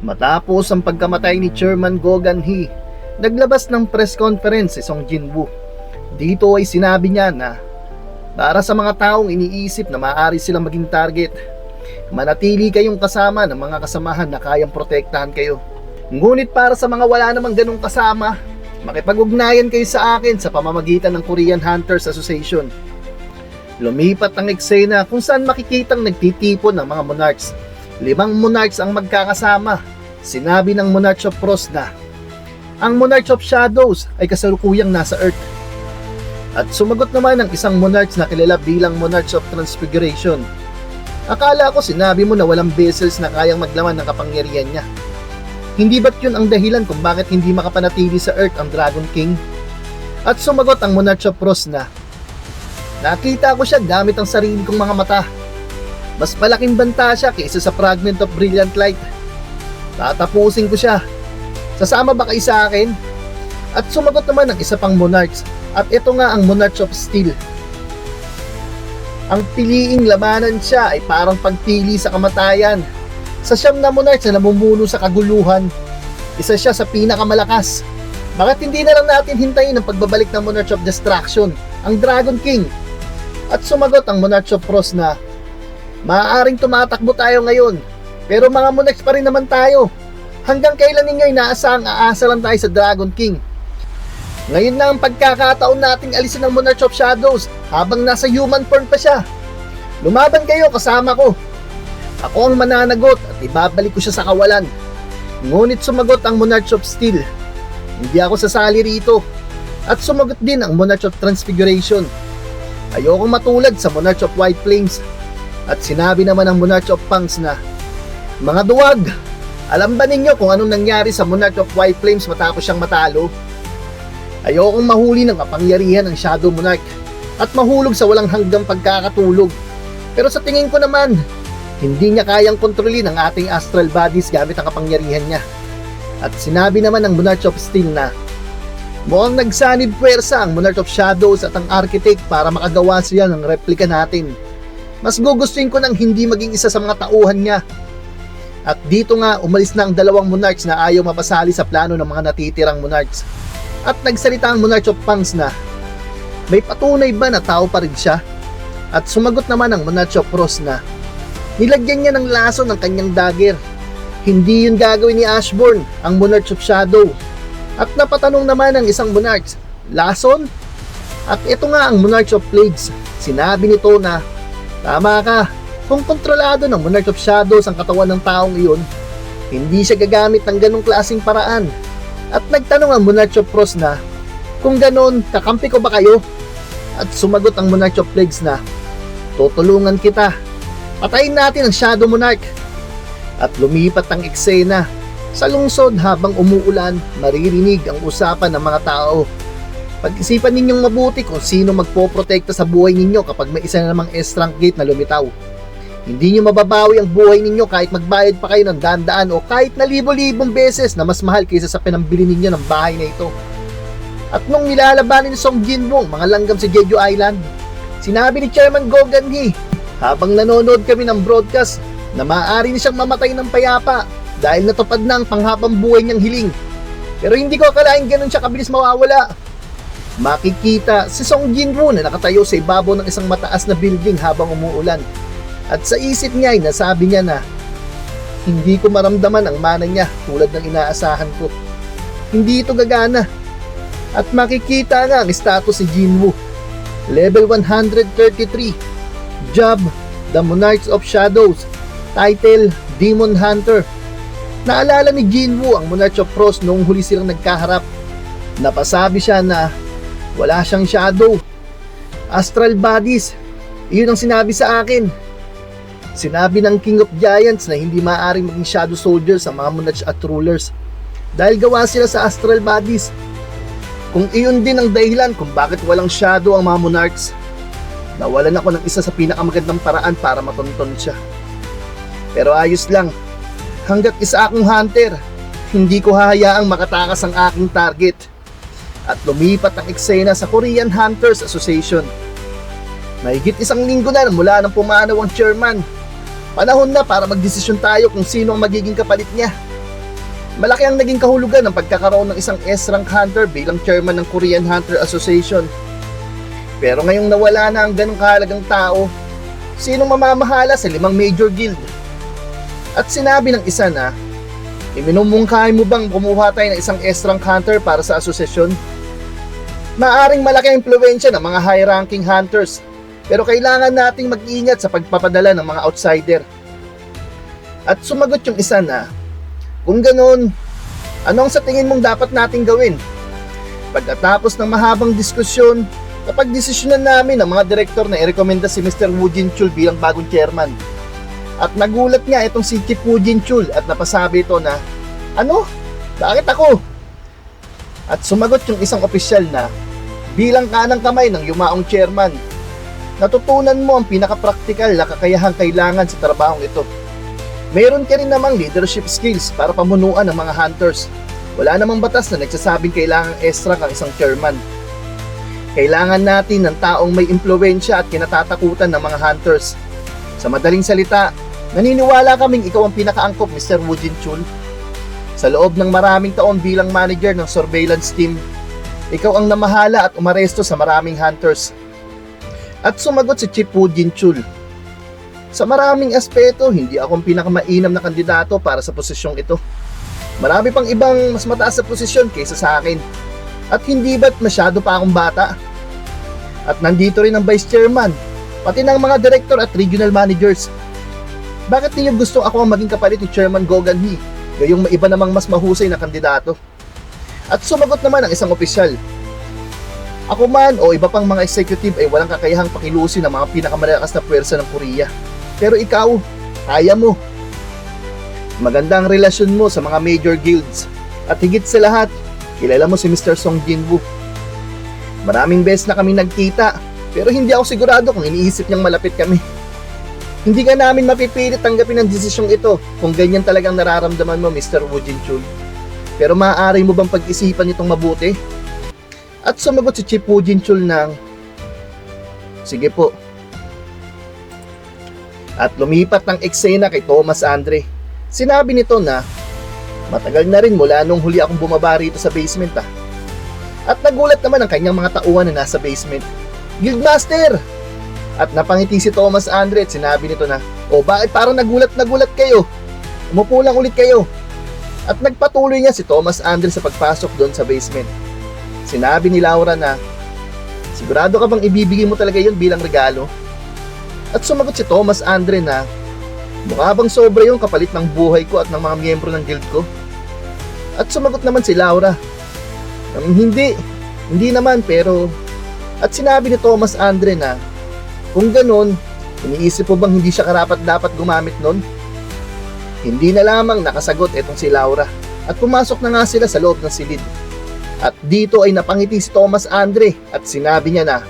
Matapos ang pagkamatay ni Chairman Go Gan-hee, naglabas ng press conference si Song Jin-woo. Dito ay sinabi niya na para sa mga taong iniisip na maaari silang maging target, manatili kayong kasama ng mga kasamahan na kayang protektahan kayo. Ngunit para sa mga wala namang ganong kasama, makipag-ugnayan kayo sa akin sa pamamagitan ng Korean Hunters Association. Lumipat ang eksena kung saan makikitang nagtitipon ng mga monarchs. 5 monarchs ang magkakasama. Sinabi ng Monarch of Frost na ang Monarch of Shadows ay kasalukuyang nasa Earth. At sumagot naman ang isang monarch na kilala bilang Monarch of Transfiguration. Akala ko sinabi mo na walang vessels na kayang maglaman ng kapangyarihan niya. Hindi ba't yun ang dahilan kung bakit hindi makapanatili sa Earth ang Dragon King? At sumagot ang Monarch of Frost na nakita ko siya gamit ang sarili kong mga mata. Mas malaking banta siya kaysa sa fragment of brilliant light. Tatapusin ko siya. Sasama ba kayo sa akin? At sumagot naman ang isa pang monarchs. At ito nga ang Monarch of Steel. Ang piliing labanan siya ay parang pagpili sa kamatayan. Sa 9 na monarchs na namumuno sa kaguluhan, isa siya sa pinakamalakas. Bakit hindi na lang natin hintayin ang pagbabalik ng Monarch of Destruction, ang Dragon King? At sumagot ang Monarch of Frost na maaaring tumatakbo tayo ngayon, pero mga monarchs pa rin naman tayo. Hanggang kailan ninyo inaasahang aasa lang tayo sa Dragon King? Ngayon na ang pagkakataon nating alisin ang Monarch of Shadows habang nasa human form pa siya. Lumaban kayo kasama ko. Ako ang mananagot at ibabalik ko siya sa kawalan. Ngunit sumagot ang Monarch of Steel. Hindi ako sasali rito. At sumagot din ang Monarch of Transfiguration. Ayokong matulad sa Monarch of White Flames. At sinabi naman ng Monarch of Punks na mga duwag, alam ba ninyo kung anong nangyari sa Monarch of White Flames matapos siyang matalo? Ayokong mahuli ng kapangyarihan ng Shadow Monarch at mahulog sa walang hanggang pagkakatulog. Pero sa tingin ko naman, hindi niya kayang kontrolin ang ating astral bodies gamit ang kapangyarihan niya. At sinabi naman ng Monarch of Steel na mukhang nagsanib puwersa ang Monarch of Shadows at ang Architect para makagawa siya ng replika natin. Mas gugustuhin ko nang hindi maging isa sa mga tauhan niya. At dito nga umalis na ang 2 monarchs na ayaw mapasali sa plano ng mga natitirang monarchs. At nagsalita ang Monarch of Punks na may patunay ba na tao pa rin siya? At sumagot naman ang Monarch of Frost na nilagyan niya ng lason ng kanyang dagger. Hindi yun gagawin ni Ashbourne, ang Monarch of Shadow. At napatanong naman ang isang monarch, lason? At ito nga ang Monarch of Plagues. Sinabi nito na tama ka, kung kontrolado ng Monarch of Shadows ang katawan ng taong iyon, hindi siya gagamit ng ganong klaseng paraan. At nagtanong ang Monarch of Frost na kung ganon, kakampi ko ba kayo? At sumagot ang Monarch of Plagues na tutulungan kita. Patayin natin ang Shadow Monarch. At lumipat ang eksena. Sa lungsod habang umuulan, maririnig ang usapan ng mga tao. Pag-isipan ninyong mabuti kung sino magpoprotekta sa buhay ninyo kapag may isa na namang S-rank gate na lumitaw. Hindi nyo mababawi ang buhay ninyo kahit magbayad pa kayo ng daan-daan o kahit na libo-libong beses na mas mahal kaysa sa pinambili ninyo ng bahay na ito. At nung nilalabanin ni Song Jin-woo mga langgam sa Jeju Island, sinabi ni Chairman Go Gan-hee habang nanonood kami ng broadcast na maaari na siyang mamatay ng payapa dahil natupad na ang panghabang buhay niyang hiling. Pero hindi ko akalain ganun siya kabilis mawawala. Makikita si Song Jin-woo na nakatayo sa ibabaw ng isang mataas na building habang umuulan. At sa isip niya ay nasabi niya na hindi ko maramdaman ang mana niya tulad ng inaasahan ko. Hindi ito gagana. At makikita nga ang status si Jin-woo. Level 133. Job, The Monarch of Shadows. Title, Demon Hunter. Naalala ni Jin-woo ang Monarch of Frost noong huli silang nagkaharap. Napasabi siya na wala siyang shadow. Astral bodies. Iyon ang sinabi sa akin. Sinabi ng King of Giants na hindi maaaring maging shadow soldiers ang mga monarchs at rulers dahil gawa sila sa astral bodies. Kung iyon din ang dahilan kung bakit walang shadow ang mga monarchs, nawalan ako ng isa sa pinakamagandang paraan para matunton siya. Pero ayos lang, hanggat isa akong hunter, hindi ko hahayaang makatakas ang aking target. At lumipat ang eksena sa Korean Hunters Association. Mahigit 1 linggo na mula nang pumanaw ang chairman. Panahon na para magdesisyon tayo kung sino ang magiging kapalit niya. Malaki ang naging kahulugan ng pagkakaroon ng isang S-rank hunter bilang chairman ng Korean Hunter Association. Pero ngayong nawala na ang ganong kahalagang tao, sinong mamamahala sa 5 major guild? At sinabi ng isa na, iminumungkahi mo bang kumuha tayo ng isang S-rank hunter para sa asosasyon? Maaring malaki ang impluwensya ng mga high-ranking hunters, pero kailangan nating mag-ingat sa pagpapadala ng mga outsider. At sumagot yung isa na, kung ganoon, ano ang sa tingin mong dapat nating gawin? Pagkatapos ng mahabang diskusyon, napagdesisyonan namin ng mga direktor na irekomenda si Mr. Woo Jin-chul bilang bagong chairman. At nagulat nga itong si Chief Woo Jin-chul at napasabi ito na, ano? Bakit ako? At sumagot yung isang opisyal na, bilang kanang kamay ng yumaong chairman, natutunan mo ang pinaka-praktikal na kakayahang kailangan sa trabahong ito. Mayroon ka rin namang leadership skills para pamunuan ng mga hunters. Wala namang batas na nagsasabing kailangang S-rank ang isang chairman. Kailangan natin ng taong may impluwensya at kinatatakutan ng mga hunters. Sa madaling salita, naniniwala kaming ikaw ang pinakaangkop, Mr. Woo Jin-chul. Sa loob ng maraming taon bilang manager ng surveillance team, ikaw ang namahala at umaresto sa maraming hunters. At sumagot si Chief Woo Jin-chul, sa maraming aspeto, hindi ako ang pinakamainam na kandidato para sa posisyong ito. Marami pang ibang mas mataas sa posisyon kaysa sa akin. At hindi ba't masyado pa akong bata? At nandito rin ang vice chairman, pati ng mga director at regional managers. Bakit niyo gusto ako ang maging kapalit ni Chairman Go Gan-hee, gayong may iba namang mas mahusay na kandidato? At sumagot naman ang isang opisyal, ako man o iba pang mga executive ay walang kakayahang pakilusin ng mga pinakamalakas na puwersa ng Korea. Pero ikaw, kaya mo. Maganda ang relasyon mo sa mga major guilds. At higit sa lahat, kilala mo si Mr. Song Jin-woo. Maraming beses na kami nagkita, pero hindi ako sigurado kung iniisip niyang malapit kami. Hindi ka namin mapipilit tanggapin ang desisyong ito kung ganyan talagang nararamdaman mo, Mr. Woo Jin-chul. Pero maaari mo bang pag-isipan itong mabuti? At sumagot si Chief Woo Jin-chul ng, sige po. At lumipat ng eksena kay Thomas Andre. Sinabi nito na, matagal na rin mula nung huli akong bumaba rito sa basement . At nagulat naman ang kanyang mga tauhan na nasa basement. Guildmaster! At napangiti si Thomas Andre at sinabi nito na, bakit parang nagulat kayo? Umupo lang ulit kayo. At nagpatuloy niya si Thomas Andre sa pagpasok doon sa basement. Sinabi ni Laura na, sigurado ka bang ibibigay mo talaga yun bilang regalo? At sumagot si Thomas Andre na, mukha bang sobra yung kapalit ng buhay ko at ng mga miyembro ng guild ko? At sumagot naman si Laura, hindi naman pero... At sinabi ni Thomas Andre na, kung ganon, iniisip mo bang hindi siya karapat-dapat gumamit nun? Hindi na lamang nakasagot itong si Laura at pumasok na nga sila sa loob ng silid. At dito ay napangiti si Thomas Andre at sinabi niya na,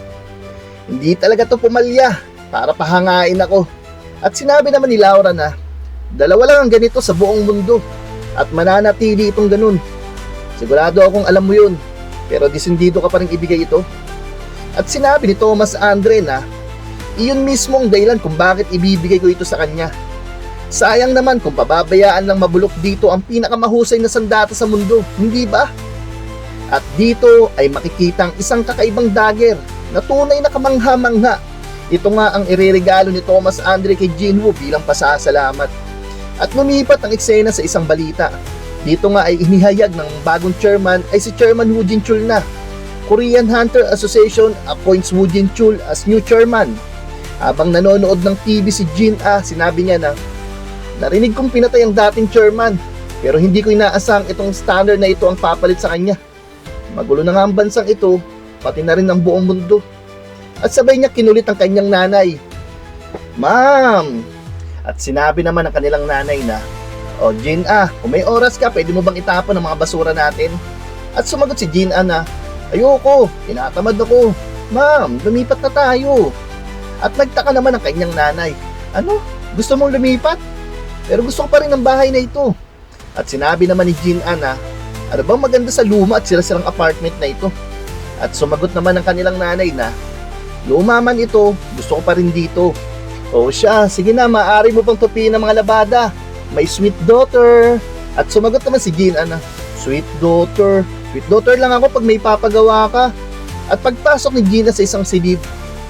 hindi talaga to pumalya para pahangain ako. At sinabi naman ni Laura na, dalawa lang ang ganito sa buong mundo at mananatili itong ganun. Sigurado akong alam mo yun, pero disindido ka pa rin ibigay ito. At sinabi ni Thomas Andre na, iyon mismo ang dahilan kung bakit ibibigay ko ito sa kanya. Sayang naman kung pababayaan lang mabulok dito ang pinakamahusay na sandata sa mundo, hindi ba? At dito ay makikita ang isang kakaibang dagger na tunay na kamangha-mangha. Ito nga ang ireregalo ni Thomas Andre kay Jin-woo bilang pasasalamat. At lumipat ang eksena sa isang balita. Dito nga ay inihayag ng bagong chairman ay si Chairman Woo Jin-chul na. Korean Hunter Association appoints Woo Jin-chul as new chairman. Habang nanonood ng TV si Jin-ah, sinabi niya na, narinig kong pinatay ang dating chairman, pero hindi ko inaasang itong standard na ito ang papalit sa kanya. Magulo na nga ang bansang ito, pati na rin ang buong mundo. At sabay niya kinulit ang kanyang nanay. Ma'am! At sinabi naman ng kanilang nanay na, Jin-ah, kung may oras ka, pwede mo bang itapon ang mga basura natin? At sumagot si Jin-ah na, ayoko, tinatamad ako. Ma'am, lumipat na tayo. At nagtaka naman ang kanyang nanay, ano? Gusto mong lumipat? Pero gusto ko pa rin ang bahay na ito. At sinabi naman ni Jin-ah na, ano bang maganda sa luma at sila-silang apartment na ito? At sumagot naman ang kanilang nanay na, luma man ito, gusto ko pa rin dito. O siya, sige na, maaari mo pang tupiin ang mga labada. My sweet daughter. At sumagot naman si Gina na, sweet daughter lang ako pag may papagawa ka. At pagpasok ni Gina sa isang silid,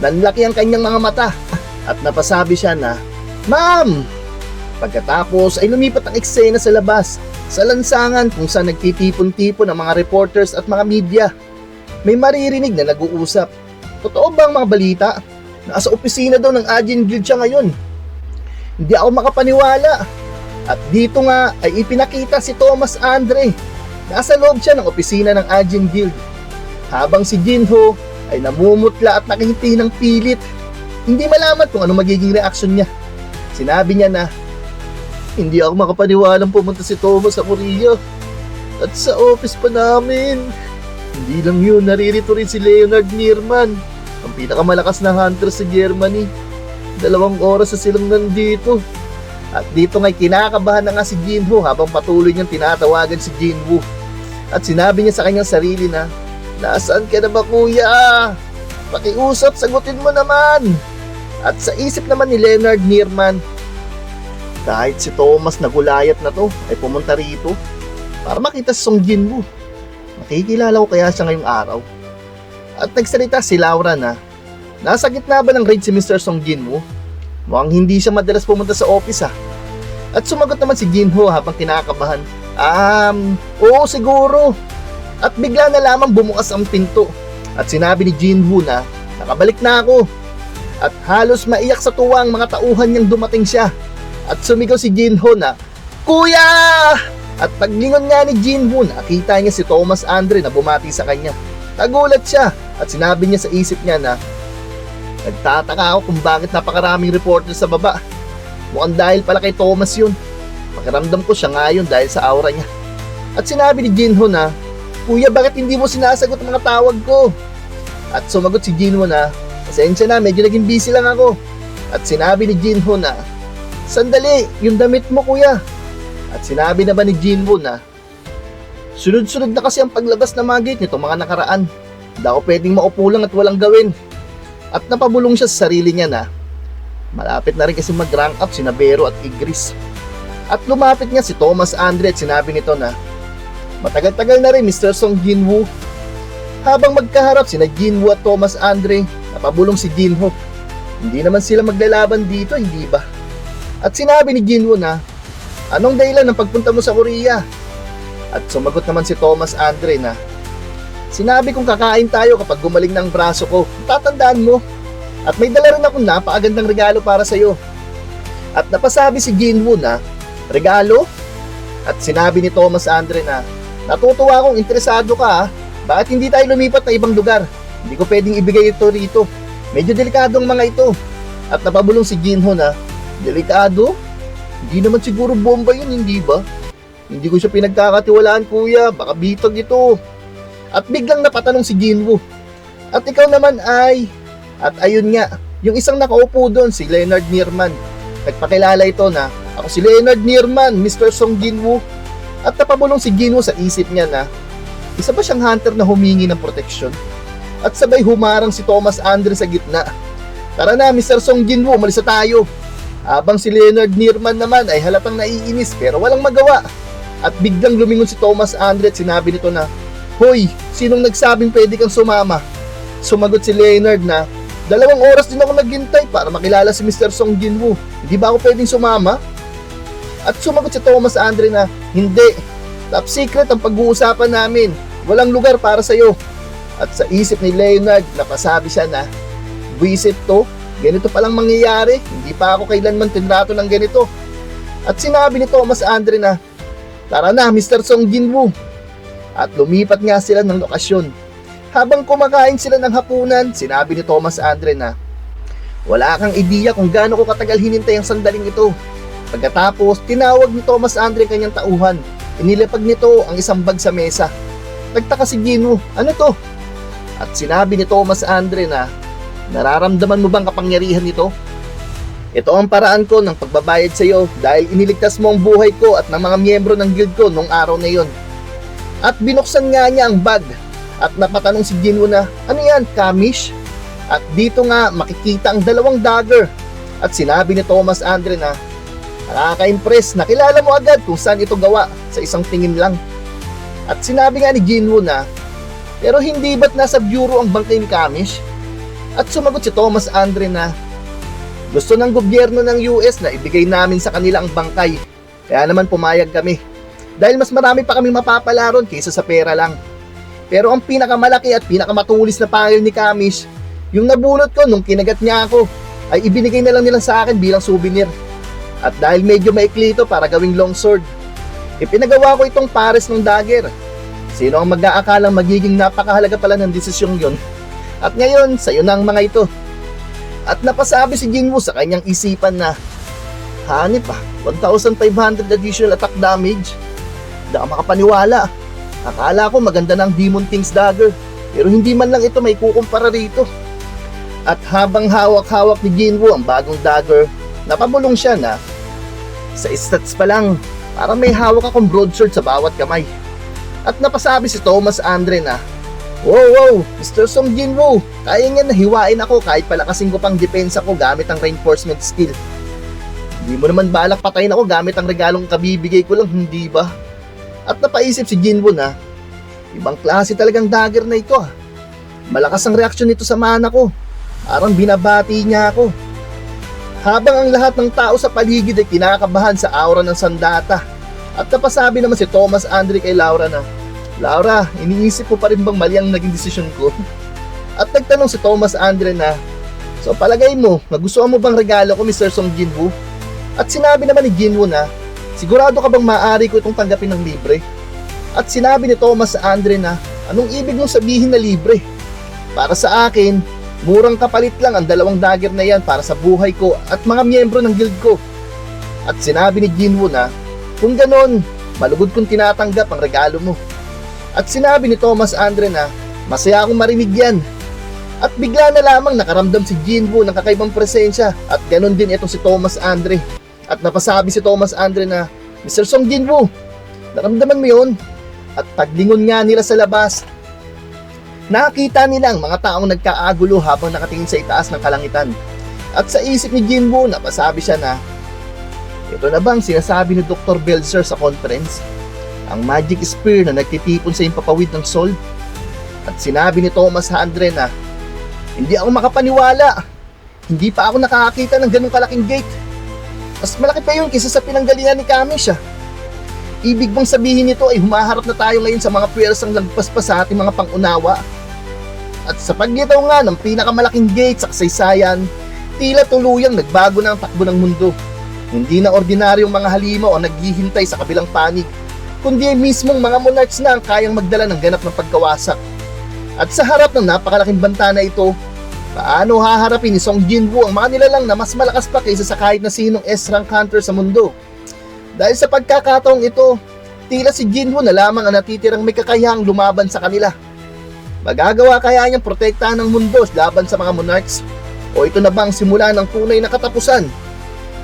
nanlaki ang kanyang mga mata at napasabi siya na, Ma'am! Pagkatapos ay lumipat ang eksena sa labas, sa lansangan kung saan nagtitipon-tipon ang mga reporters at mga media. May maririnig na nag-uusap. Totoo ba ang mga balita? Nasa opisina daw ng Agent Guild siya ngayon. Hindi ako makapaniwala. At dito nga ay ipinakita si Thomas Andre. Nasa loob siya ng opisina ng Agent Guild. Habang si Jinho ay namumutla at nakihiti ng pilit. Hindi malaman kung ano magiging reaksyon niya. Sinabi niya na, hindi ako makapaniwalang pumunta si Thomas sa Korea. At sa office pa namin. Hindi lang yun, naririto rin si Leonard Nierman, ang pinakamalakas na hunter sa Germany. 2 oras na silang nandito. At dito nga'y kinakabahan na nga si Jinho habang patuloy niyang tinatawagan si Jinwoo. At sinabi niya sa kanyang sarili na, nasaan ka na ba kuya? Pakiusap, sagutin mo naman. At sa isip naman ni Leonard Nierman, kahit si Thomas na gulayat na to ay pumunta rito para makita si Song Jinwoo. Makikilala ko kaya siya ngayong araw. At nagsalita si Laura na, nasa gitna ba ng raid si Mr. Song Jinwoo? Mukhang hindi siya madalas pumunta sa office At sumagot naman si Jinho habang kinakabahan, oo siguro. At bigla na lamang bumukas ang pinto. At sinabi ni Jinho na, nakabalik na ako. At halos maiyak sa tuwa ang mga tauhan niyang dumating siya. At sumigaw si Jinho na, Kuya! At paglingon nga ni Jinho, nakita niya si Thomas Andre na bumati sa kanya. Nagulat siya at sinabi niya sa isip niya na, nagtataka ako kung bakit napakaraming reporter sa baba. Mukhang dahil pala kay Thomas yun. Pakiramdam ko siya nga yun dahil sa aura niya. At sinabi ni Jinho na, Kuya, bakit hindi mo sinasagot ang mga tawag ko? At sumagot si Jinho na, pasensya na, medyo naging busy lang ako. At sinabi ni Jinho na, sandali, yung damit mo kuya. At sinabi naman ni Jinho na, sunod-sunod na kasi ang paglabas ng mga gate nito mga nakaraan. Hindi ako pwedeng maupo lang at walang gawin. At napabulong siya sa sarili niya na, malapit na rin kasi mag-rank up si Nabero at Igris. At lumapit niya si Thomas Andre at sinabi nito na, matagal-tagal na rin Mr. Song Jinwoo. Habang magkaharap sina Jinwoo at Thomas Andre, napabulong si Jinho. Hindi naman sila maglalaban dito, hindi ba? At sinabi ni Jinwoo na, anong dahilan ng pagpunta mo sa Korea? At sumagot naman si Thomas Andre na, sinabi kong kakain tayo kapag gumaling ng braso ko. Tatandaan mo. At may dala rin akong napakagandang regalo para sa'yo. At napasabi si Jinwoo na, regalo? At sinabi ni Thomas Andre na, natutuwa akong interesado ka Bakit hindi tayo lumipat na ibang lugar? Hindi ko pwedeng ibigay ito rito. Medyo delikado ang mga ito. At napabulong si Jinho na, delikado? Hindi naman siguro bomba yun, hindi ba? Hindi ko siya pinagkakatiwalaan kuya, baka bitag ito. At biglang napatanong si Jinwoo, at ikaw naman ay... At ayun nga, yung isang nakaupo doon, si Leonard Nierman. Nagpakilala ito na, ako si Leonard Nierman, Mr. Song Jinwoo. At napabulong si Jinwoo sa isip niya na, isa ba siyang hunter na humingi ng proteksyon? At sabay humarang si Thomas Andre sa gitna. Tara na Mr. Song Jinwoo, umalis na tayo. Habang si Leonard Nierman naman ay halatang naiinis pero walang magawa. At biglang lumingon si Thomas Andre at sinabi nito na, Hoy, sinong nagsabing pwede kang sumama? Sumagot si Leonard na, 2 oras din ako naghintay para makilala si Mr. Song Jinwoo. Hindi ba ako pwedeng sumama? At sumagot si Thomas Andre na, hindi. Top secret ang pag-uusapan namin. Walang lugar para sa'yo. At sa isip ni Leonard, napasabi siya na, buwisit to, ganito palang mangyayari. Hindi pa ako kailanman tinrato ng ganito. At sinabi ni Thomas Andre na, tara na Mr. Song Jinwoo. At lumipat nga sila ng lokasyon. Habang kumakain sila ng hapunan, sinabi ni Thomas Andre na, wala kang ideya kung gaano ko katagal hinintay ang sandaling ito. Pagkatapos, tinawag ni Thomas Andre kanyang tauhan. Inilapag nito ang isang bag sa mesa. Nagtaka si Jinwoo, ano to? At sinabi ni Thomas Andre na, nararamdaman mo bang kapangyarihan nito? Ito ang paraan ko ng pagbabayad sa iyo dahil iniligtas mo ang buhay ko at ng mga miyembro ng guild ko nung araw na yon. At binuksan nga niya ang bag at napatanong si Jinwoo na, ano yan, Kamish? At dito nga makikita ang 2 dagger. At sinabi ni Thomas Andre na, Nakaka-impress, nakilala mo agad kung saan ito gawa sa isang tingin lang. At sinabi nga ni Jinwoo na, pero hindi ba't nasa bureau ang bangkay ni Kamish? At sumagot si Thomas Andre na, gusto ng gobyerno ng US na ibigay namin sa kanila ang bangkay. Kaya naman pumayag kami. Dahil mas marami pa kami mapapala ron kaysa sa pera lang. Pero ang pinakamalaki at pinakamatulis na pangil ni Kamish, yung nabulot ko nung kinagat niya ako, ay ibinigay na lang nila sa akin bilang souvenir. At dahil medyo maikli ito para gawing longsword, ipinagawa ko itong pares ng dagger. Sino ang mag-aakalang magiging napakahalaga pala ng desisyong yon? At ngayon, sa'yo na ang mga ito. At napasabi si Jinwoo sa kanyang isipan na, hanip 1,500 additional attack damage. Hindi ka makapaniwala. Akala ko maganda ng Demon King's dagger, pero hindi man lang ito may kukumpara rito. At habang hawak-hawak ni Jinwoo ang bagong dagger, napabulong siya na, sa stats pa lang, parang may hawak akong broadsword sa bawat kamay. At napasabi si Thomas Andre na, wow, Mr. Song Jinwoo, kaya nga nahiwain ako kahit palakasin ko pang depensa ko gamit ang reinforcement skill. Hindi mo naman balak patayin ako gamit ang regalong kabibigay ko lang, hindi ba? At napaisip si Jinwoo na, ibang klase talagang dagger na ito. Malakas ang reaksyon nito sa mana ko. Parang binabati niya ako. Habang ang lahat ng tao sa paligid ay kinakabahan sa aura ng sandata. At napasabi naman si Thomas Andre kay Laura na, Laura, iniisip mo pa rin bang mali ang naging desisyon ko? At nagtanong si Thomas Andre na, so palagay mo, nagustuhan mo bang regalo ko, Mr. Song Jinwoo? At sinabi naman ni Jinwoo na, sigurado ka bang maaari ko itong tanggapin ng libre? At sinabi ni Thomas Andre na, anong ibig mong sabihin na libre? Para sa akin, murang kapalit lang ang 2 dagger na yan para sa buhay ko at mga miyembro ng guild ko. At sinabi ni Jinwoo na, kung ganon, malugod kong tinatanggap ang regalo mo. At sinabi ni Thomas Andre na, masaya akong marinig yan. At bigla na lamang nakaramdam si Jinwoo ng kakaibang presensya at ganon din itong si Thomas Andre. At napasabi si Thomas Andre na, Mr. Song Jinwoo, naramdaman mo yun? At paglingon nga nila sa labas, nakita nila ang mga taong nagkaagulo habang nakatingin sa itaas ng kalangitan. At sa isip ni Jinwoo, napasabi siya na, ito na bang sinasabi ni Dr. Belzer sa conference? Ang magic spear na nagtitipon sa impapawid ng soul? At sinabi ni Thomas Andre na, hindi ako makapaniwala. Hindi pa ako nakakakita ng ganung kalaking gate. Mas malaki pa yun kaysa sa pinanggalingan ni Kamish. Ibig bang sabihin nito ay humaharap na tayo ngayon sa mga puwersang lagpas pa sa ating mga pangunawa? At sa paglitaw nga ng pinakamalaking gate sa kasaysayan, tila tuluyang nagbago na ang takbo ng mundo. Hindi na ordinaryong mga halimaw ang naghihintay sa kabilang panig, kundi ay mismong mga monarchs na ang kayang magdala ng ganap ng pagkawasak. At sa harap ng napakalaking banta na ito, paano haharapin ni Song Jinwoo ang mga nilalang na mas malakas pa kaysa sa kahit na sinong S-rank hunter sa mundo? Dahil sa pagkakataong ito, tila si Jinwoo na lamang ang natitirang may kakayahang lumaban sa kanila. Magagawa kaya niyang protektahan ng mundo laban sa mga monarchs? O ito na bang simula ng tunay na katapusan?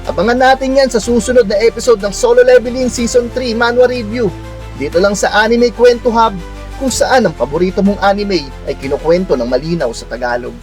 Abangan natin yan sa susunod na episode ng Solo Leveling Season 3 Manhwa Review. Dito lang sa Anime Kwento Hub, kung saan ang paborito mong anime ay kinukwento ng malinaw sa Tagalog.